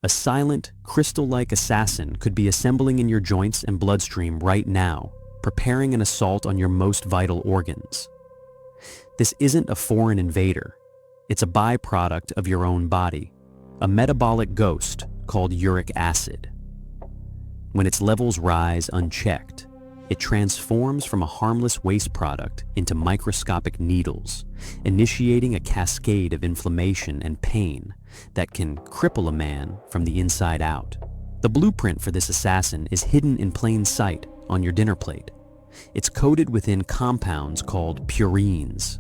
A silent, crystal-like assassin could be assembling in your joints and bloodstream right now, preparing an assault on your most vital organs. This isn't a foreign invader. It's a byproduct of your own body, a metabolic ghost called uric acid. When its levels rise unchecked, it transforms from a harmless waste product into microscopic needles, initiating a cascade of inflammation and pain that can cripple a man from the inside out. The blueprint for this assassin is hidden in plain sight on your dinner plate. It's coated within compounds called purines.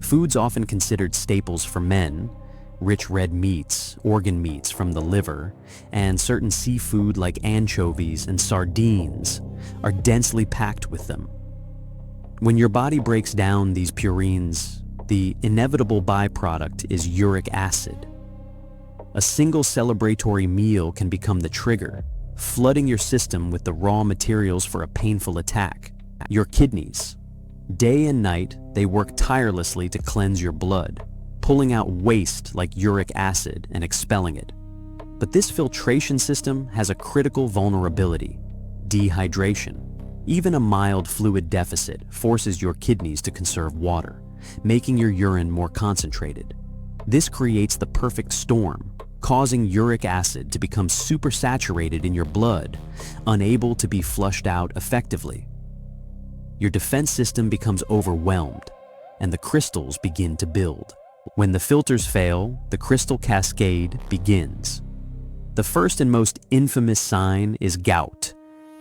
Foods often considered staples for men, rich red meats, organ meats from the liver, and certain seafood like anchovies and sardines are densely packed with them. When your body breaks down these purines, the inevitable byproduct is uric acid. A single celebratory meal can become the trigger, flooding your system with the raw materials for a painful attack. Your kidneys. Day and night, they work tirelessly to cleanse your blood, pulling out waste like uric acid and expelling it. But this filtration system has a critical vulnerability: dehydration. Even a mild fluid deficit forces your kidneys to conserve water, making your urine more concentrated. This creates the perfect storm, causing uric acid to become supersaturated in your blood, unable to be flushed out effectively. Your defense system becomes overwhelmed, and the crystals begin to build. When the filters fail, the crystal cascade begins. The first and most infamous sign is gout,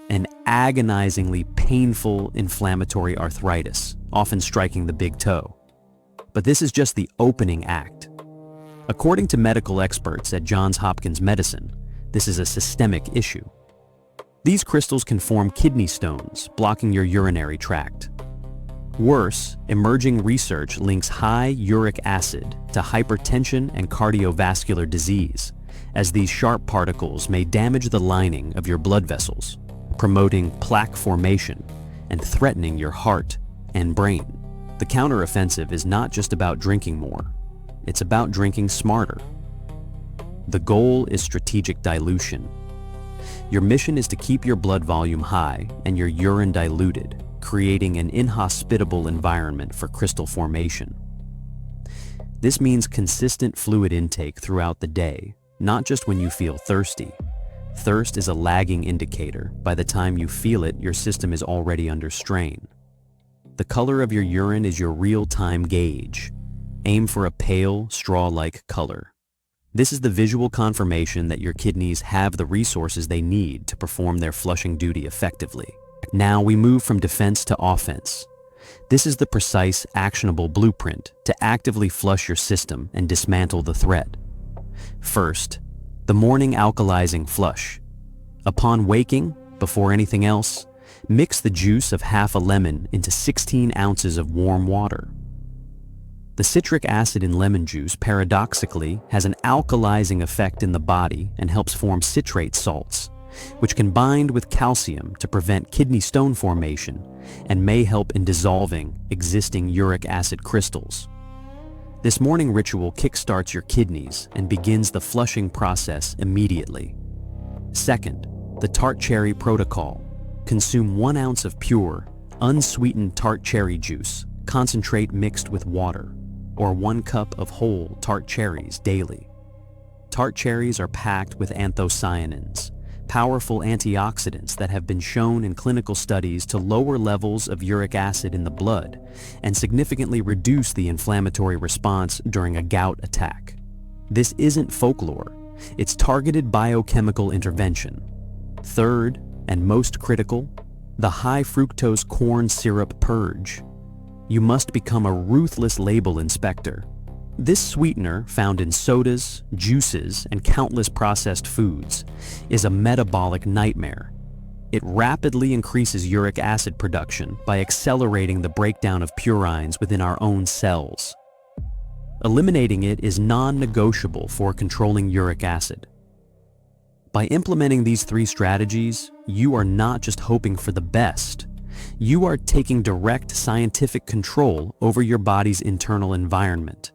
an agonizingly painful inflammatory arthritis, often striking the big toe. But this is just the opening act. According to medical experts at Johns Hopkins Medicine, this is a systemic issue. These crystals can form kidney stones, blocking your urinary tract. Worse, emerging research links high uric acid to hypertension and cardiovascular disease, as these sharp particles may damage the lining of your blood vessels, promoting plaque formation and threatening your heart and brain. The counteroffensive is not just about drinking more, it's about drinking smarter. The goal is strategic dilution. Your mission is to keep your blood volume high and your urine diluted, creating an inhospitable environment for crystal formation. This means consistent fluid intake throughout the day, not just when you feel thirsty. Thirst is a lagging indicator. By the time you feel it, your system is already under strain. The color of your urine is your real-time gauge. Aim for a pale, straw-like color. This is the visual confirmation that your kidneys have the resources they need to perform their flushing duty effectively. Now we move from defense to offense. This is the precise, actionable blueprint to actively flush your system and dismantle the threat. First, the morning alkalizing flush. Upon waking, before anything else, mix the juice of half a lemon into 16 ounces of warm water. The citric acid in lemon juice paradoxically has an alkalizing effect in the body and helps form citrate salts, which can bind with calcium to prevent kidney stone formation and may help in dissolving existing uric acid crystals. This morning ritual kickstarts your kidneys and begins the flushing process immediately. Second, the tart cherry protocol. Consume 1 ounce of pure, unsweetened tart cherry juice, concentrate mixed with water, or 1 cup of whole tart cherries daily. Tart cherries are packed with anthocyanins, powerful antioxidants that have been shown in clinical studies to lower levels of uric acid in the blood and significantly reduce the inflammatory response during a gout attack. This isn't folklore, it's targeted biochemical intervention. Third, and most critical, the high fructose corn syrup purge. You must become a ruthless label inspector. This sweetener, found in sodas, juices, and countless processed foods, is a metabolic nightmare. It rapidly increases uric acid production by accelerating the breakdown of purines within our own cells. Eliminating it is non-negotiable for controlling uric acid. By implementing these 3 strategies, you are not just hoping for the best. You are taking direct scientific control over your body's internal environment.